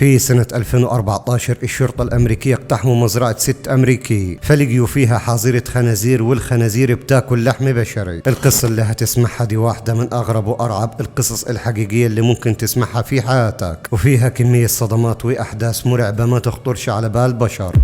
في سنة 2014 الشرطة الأمريكية اقتحموا مزرعة ست أمريكي، فلقيوا فيها حظيرة خنازير، والخنازير بتاكل لحم بشري. القصة اللي هتسمعها دي واحدة من أغرب وأرعب القصص الحقيقية اللي ممكن تسمعها في حياتك، وفيها كمية صدمات وأحداث مرعبة ما تخطرش على بال بشر.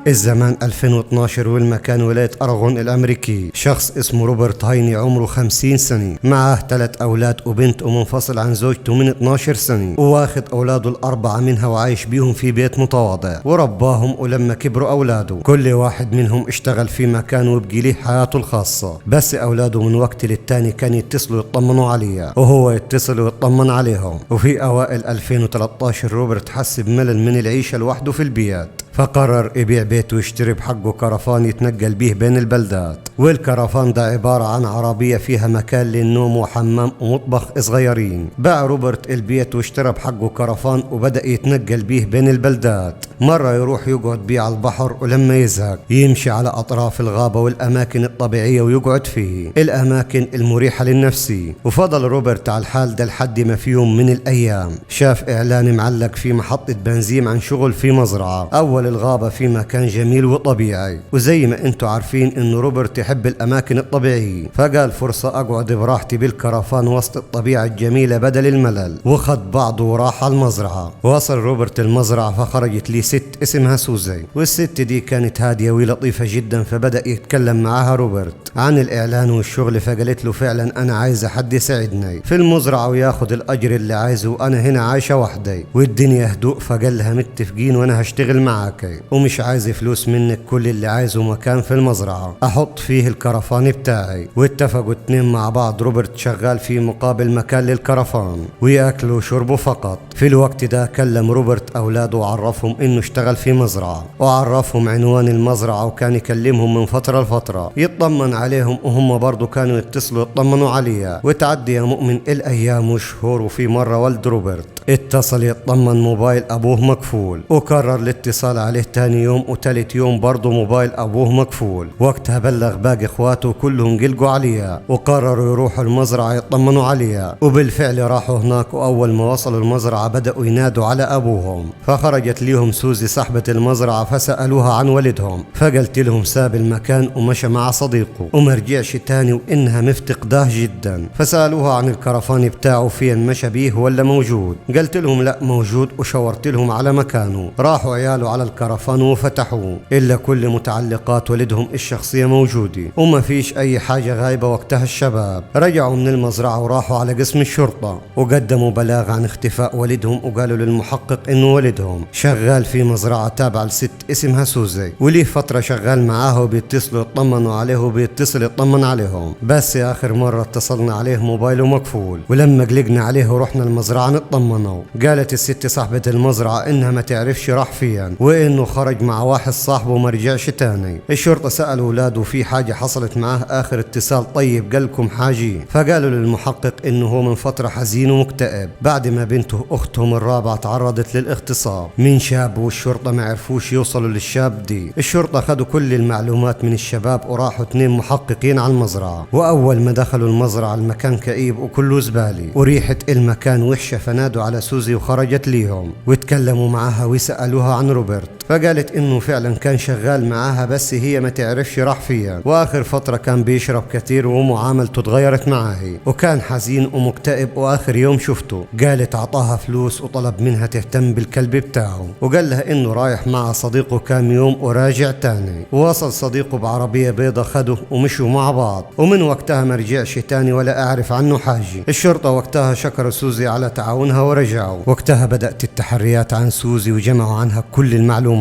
الزمان 2012 والمكان ولاية أراغون الأمريكي. شخص اسمه روبرت هايني عمره 50 سنة، معاه 3 أولاد وبنت، ومنفصل عن زوجته من 12 سنة، وواخد أولاده ال4 منها وعايش بيهم في بيت متواضع، ورباهم. ولما كبروا أولاده كل واحد منهم اشتغل في مكان وبقي له حياته الخاصة، بس أولاده من وقت للتاني كانوا يتصلوا يطمنوا عليها، وهو يتصل ويطمن عليهم. وفي أوائل 2013 روبرت حس بملل من العيشة لوحده في البيت، فقرر يبيع بيته ويشتري بحقه كرفان يتنقل به بين البلدات. والكرفان ده عبارة عن عربية فيها مكان للنوم وحمام ومطبخ صغيرين. باع روبرت البيت واشترى بحقه كرفان وبدأ يتنقل به بين البلدات. مرة يروح يقعد بيه على البحر، ولما يزهق يمشي على أطراف الغابة والأماكن الطبيعية ويقعد فيه، الأماكن المريحة للنفسية. وفضل روبرت على الحال ده لحد ما في يوم من الأيام شاف إعلان معلق في محطة بنزين عن شغل في مزرعة أول الغابة في مكان جميل وطبيعي. وزي ما انتوا عارفين انه روبرت يحب الاماكن الطبيعية، فقال فرصة اقعد براحتي بالكرفان وسط الطبيعة الجميلة بدل الملل. وخد بعضه وراح على المزرعة. وصل روبرت المزرعة فخرجت لي ست اسمها سوزي، والست دي كانت هادية ولطيفة جدا. فبدأ يتكلم معها روبرت عن الاعلان والشغل، فقالت له فعلا انا عايزة حد يساعدني في المزرعة وياخد الاجر اللي عايزه، وانا هنا عايشة وحدي والدنيا هدوء. فقال لها متفقين وانا هشتغل معاك، ومش عايز فلوس منك، كل اللي عايزه مكان في المزرعة احط فيه الكرفان بتاعي. واتفقوا اتنين مع بعض، روبرت شغال في مقابل مكان للكرفان وياكلوا وشربوا فقط. في الوقت ده كلم روبرت اولاده وعرفهم انه اشتغل في مزرعة، وعرفهم عنوان المزرعة، وكان يكلمهم من فترة لفترة يطمن عليهم، وهم برضو كانوا يتصلوا يطمنوا عليها. وتعدي يا مؤمن الايام والشهور، وفي مرة والد روبرت اتصل يطمن موبايل ابوه مقفول، وقرر الاتصال عليه تاني يوم وتالت يوم برضه موبايل ابوه مقفول. وقتها بلغ باقي اخواته كلهم قلقوا عليها، وقرروا يروحوا المزرعة يطمنوا عليها. وبالفعل راحوا هناك، واول ما وصلوا المزرعة بدأوا ينادوا على ابوهم. فخرجت ليهم سوزي صاحبة المزرعة، فسألوها عن والدهم، فقلت لهم ساب المكان ومشى مع صديقه وما رجعش تاني، وانها مفتقداه جدا. فسألوها عن الكرفان بتاعه فين مشى بيه ولا موجود، قلت لهم لا موجود، وشورت لهم على مكانه. راحوا عياله على الكرفان وفتحوه، إلا كل متعلقات والدهم الشخصية موجودة وما فيش أي حاجة غايبة. وقتها الشباب رجعوا من المزرعة وراحوا على قسم الشرطة وقدموا بلاغ عن اختفاء والدهم، وقالوا للمحقق إنه والدهم شغال في مزرعة تابعة لست اسمها سوزي، وليه فترة شغال معاه وبيتصلوا يطمنوا عليه وبيتصل يطمن عليهم. بس آخر مرة اتصلنا عليه موبايله مقفول، ولما قلقنا عليه ورحنا المزرعة نطمنوا، قالت الست صاحبة المزرعة إنها ما تعرفش راح فين، وإنه خرج مع واحد صاحبه وما رجعش تاني. الشرطة سألوا أولاده في حاجة حصلت معاه آخر اتصال، طيب قالكم حاجة؟ فقالوا للمحقق إنه هو من فترة حزين ومكتئب بعد ما بنته أختهم الرابعة تعرضت للاغتصاب من شاب، والشرطة ما عرفوش يوصلوا للشاب دي. الشرطة خدوا كل المعلومات من الشباب وراحوا 2 محققين على المزرعة. وأول ما دخلوا المزرعة المكان كئيب وكله زبالة وريحة المكان وحشة، فنادوا على سوزي وخرجت ليهم وتكلموا معها وسألوها عن روبرت. فقالت انه فعلا كان شغال معاها، بس هي ما تعرفش راح فيها، واخر فترة كان بيشرب كتير ومعاملته اتغيرت معاه، وكان حزين ومكتئب. واخر يوم شفته قالت عطاها فلوس وطلب منها تهتم بالكلب بتاعه، وقال لها انه رايح مع صديقه كام يوم وراجع تاني. ووصل صديقه بعربية بيضة، خده ومشوا مع بعض، ومن وقتها ما رجعش تاني ولا اعرف عنه حاجة. الشرطة وقتها شكروا سوزي على تعاونها ورجعوا. وقتها بدأت التحريات عن سوزي وجمعوا عنها كل المعلومات،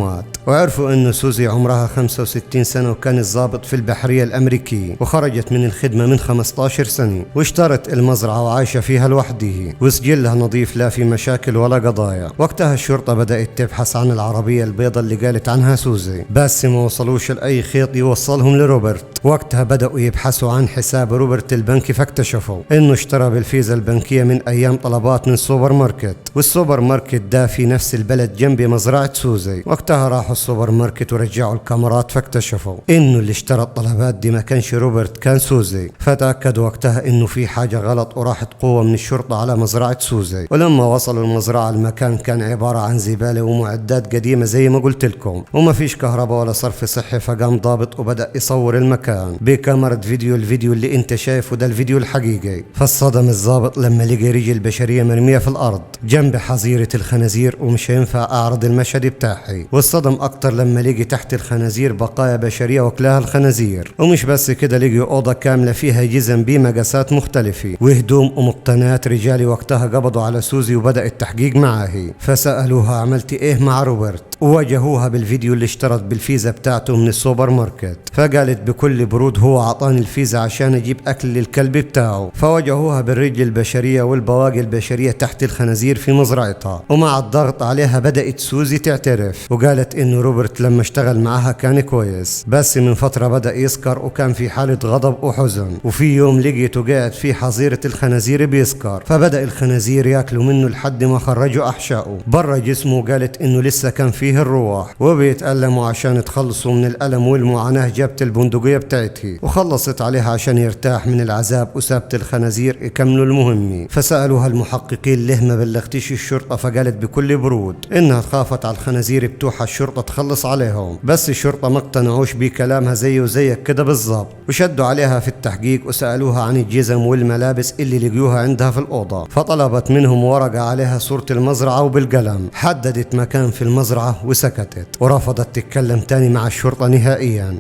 وعرفوا انه سوزي عمرها 65 سنة وكانت ضابط في البحرية الامريكية، وخرجت من الخدمة من 15 سنة، واشترت المزرعة وعايشة فيها لوحدها، وسجلها نظيف لا في مشاكل ولا قضايا. وقتها الشرطة بدأت تبحث عن العربية البيضاء اللي قالت عنها سوزي، بس ما وصلوش لأي خيط يوصلهم لروبرت. وقتها بدأوا يبحثوا عن حساب روبرت البنكي، فاكتشفوا انه اشترى بالفيزا البنكية من ايام طلبات من سوبر ماركت، والسوبر ماركت ده في نفس البلد جنب مزرعة سوزي. وقتها راحوا السوبر ماركت ورجعوا الكاميرات، فاكتشفوا انه اللي اشترى الطلبات دي ما كانش روبرت، كان سوزي. فتأكدوا وقتها انه في حاجة غلط، وراحت قوة من الشرطة على مزرعة سوزي. ولما وصلوا المزرعة المكان كان عبارة عن زبالة ومعدات قديمة زي ما قلت لكم، وما فيش كهرباء ولا صرف صحي. فقام ضابط وبدأ يصور المكان بكاميرا فيديو. الفيديو اللي انت شايفه ده الفيديو الحقيقي. فالصدم الضابط لما لقى رجل بشرية مرمية في الارض جنب حظيرة الخنازير، ومش هينفع اعرض المشهد بتاعي. والصدم اكتر لما لقي تحت الخنازير بقايا بشرية واكلاها الخنازير. ومش بس كده، لقي اوضة كاملة فيها جزم بمقاسات مختلفة وهدوم ومقتنيات رجالي. وقتها قبضوا على سوزي وبدأ التحقيق معاه. فسألوها عملتي ايه مع روبرت، وواجهوها بالفيديو اللي اشترت بالفيزا بتاعته من السوبر ماركت. فقالت بكل برود هو عطاني الفيزا عشان اجيب اكل للكلب بتاعه. فواجهوها بالرجل البشرية والبواقي البشرية تحت الخنازير في مزرعتها. ومع الضغط عليها بدأت سوزي تعترف، وقالت انه روبرت لما اشتغل معها كان كويس، بس من فترة بدأ يسكر وكان في حالة غضب وحزن. وفي يوم لقيته قاعد في حظيرة الخنازير بيسكر، فبدأ الخنازير ياكلوا منه لحد ما خرجوا احشائه برا جسمه. وقالت انه لسه كان فيه الروح وبيتألموا. عشان تخلصوا من الألم والمعاناة جابت البندقية بتاعتها وخلصت عليها عشان يرتاح من العذاب، وسابت الخنازير يكملوا المهمة. فسألوها المحققين ليه ما بلغتيش الشرطة، فقالت بكل برود انها خافت على الخنازير بتوعها الشرطة تخلص عليهم. بس الشرطة ما اقتنعوش بكلامها زيه وزيك كده بالظبط، وشدوا عليها في التحقيق وسألوها عن الجزم والملابس اللي لقيوها عندها في الأوضة. فطلبت منهم ورقة عليها صورة المزرعة وبالقلم. حددت مكان في المزرعة وسكتت، ورفضت تتكلم تاني مع الشرطة نهائيا.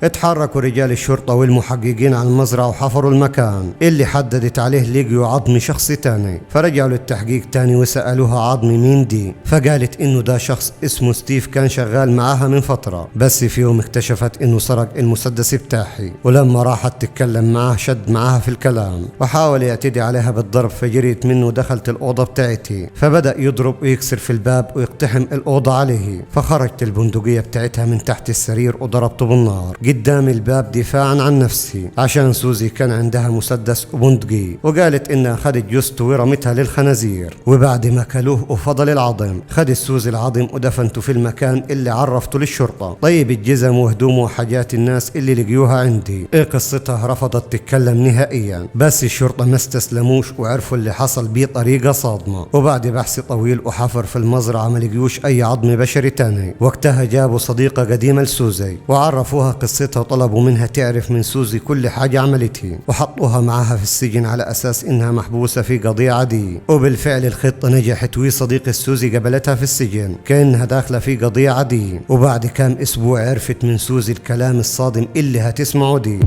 اتحركوا رجال الشرطة والمحققين على المزرعة وحفروا المكان اللي حددت عليه. لقيوا عظم شخص تاني، فرجعوا للتحقيق تاني وسألوها عظم مين دي. فقالت انه ده شخص اسمه ستيف كان شغال معاها من فترة، بس في يوم اكتشفت انه سرق المسدس بتاعي. ولما راحت تتكلم معاه شد معاها في الكلام وحاول يعتدي عليها بالضرب. فجريت منه ودخلت الأوضة بتاعتي، فبدأ يضرب ويكسر في الباب ويقتحم الأوضة عليه. فخرجت البندقية بتاعتها من تحت السرير وضربته بالنار قدام الباب دفاعا عن نفسي، عشان سوزي كان عندها مسدس وبندقي. وقالت انها خدت جثته ورمتها للخنازير. وبعد ما كلوه وفضل العظم، خدت سوزي العظم ودفنته في المكان اللي عرفته للشرطة. طيب الجزم وهدوم وحاجات الناس اللي لقيوها عندي ايه قصتها؟ رفضت تتكلم نهائيا. بس الشرطة ما استسلموش وعرفوا اللي حصل بطريقة صادمة. وبعد بحث طويل وحفر في المزرعة ما لقيوش اي عظم بشري تاني. وقتها جابوا صديقة قديمة لسوزي وعرفوها قصتها، وطلبوا منها تعرف من سوزي كل حاجة عملتها، وحطوها معاها في السجن على أساس إنها محبوسة في قضية عادية. وبالفعل الخطة نجحت، وصديقة سوزي قبلتها في السجن كأنها داخلة في قضية عادية. وبعد كام أسبوع عرفت من سوزي الكلام الصادم اللي هتسمعه دي.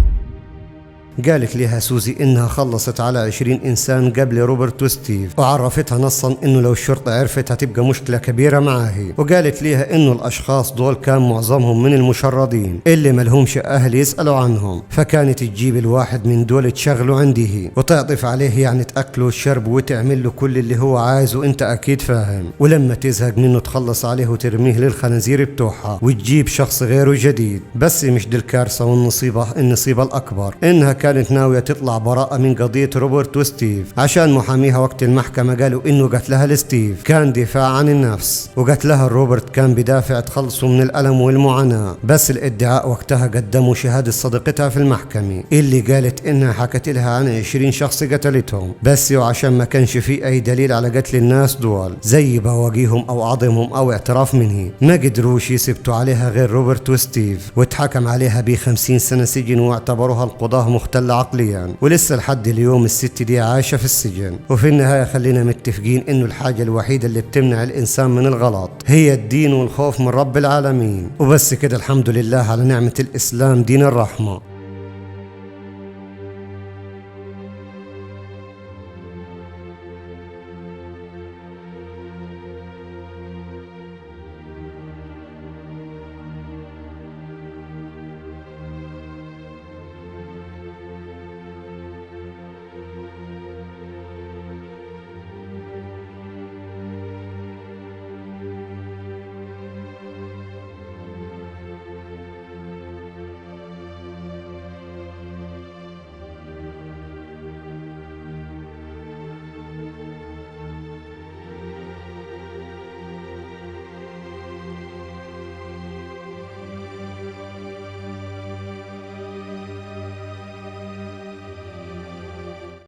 قالت لها سوزي انها خلصت على 20 انسان قبل روبرت وستيف، وعرفتها نصا انه لو الشرطة عرفت هتبقى مشكلة كبيرة معاه. وقالت لها انه الاشخاص دول كان معظمهم من المشردين اللي ملهمش اهل يسألوا عنهم. فكانت تجيب الواحد من دول تشغله عنده وتعطف عليه، يعني تأكله الشرب وتعمل له كل اللي هو عايزه، انت اكيد فاهم. ولما تزهق منه تخلص عليه وترميه للخنازير بتوعها وتجيب شخص غيره جديد. بس مش دي الكارثة والنصيبة الاكبر، انها كانت ناوية تطلع براءة من قضية روبرت وستيف، عشان محاميها وقت المحكمة قالوا انه قتلها لستيف كان دفاع عن النفس، وقتلها روبرت كان بدافع تخلصوا من الألم والمعاناة. بس الادعاء وقتها قدموا شهادة صديقتها في المحكمة اللي قالت انها حكت لها عن 20 شخص قتلتهم، بس وعشان ما كانش في اي دليل على قتل الناس دول زي بواقيهم او عظمهم او اعتراف منه، ما قدروش يثبتوا عليها غير روبرت وستيف، واتحكم عليها ب50 سنة سجن، واعتبروها القضاة مختلة عقليا. ولسه لحد اليوم الست دي عايشة في السجن. وفي النهاية خلينا متفقين انه الحاجة الوحيدة اللي بتمنع الانسان من الغلط هي الدين والخوف من رب العالمين. وبس كده، الحمد لله على نعمة الاسلام دين الرحمة.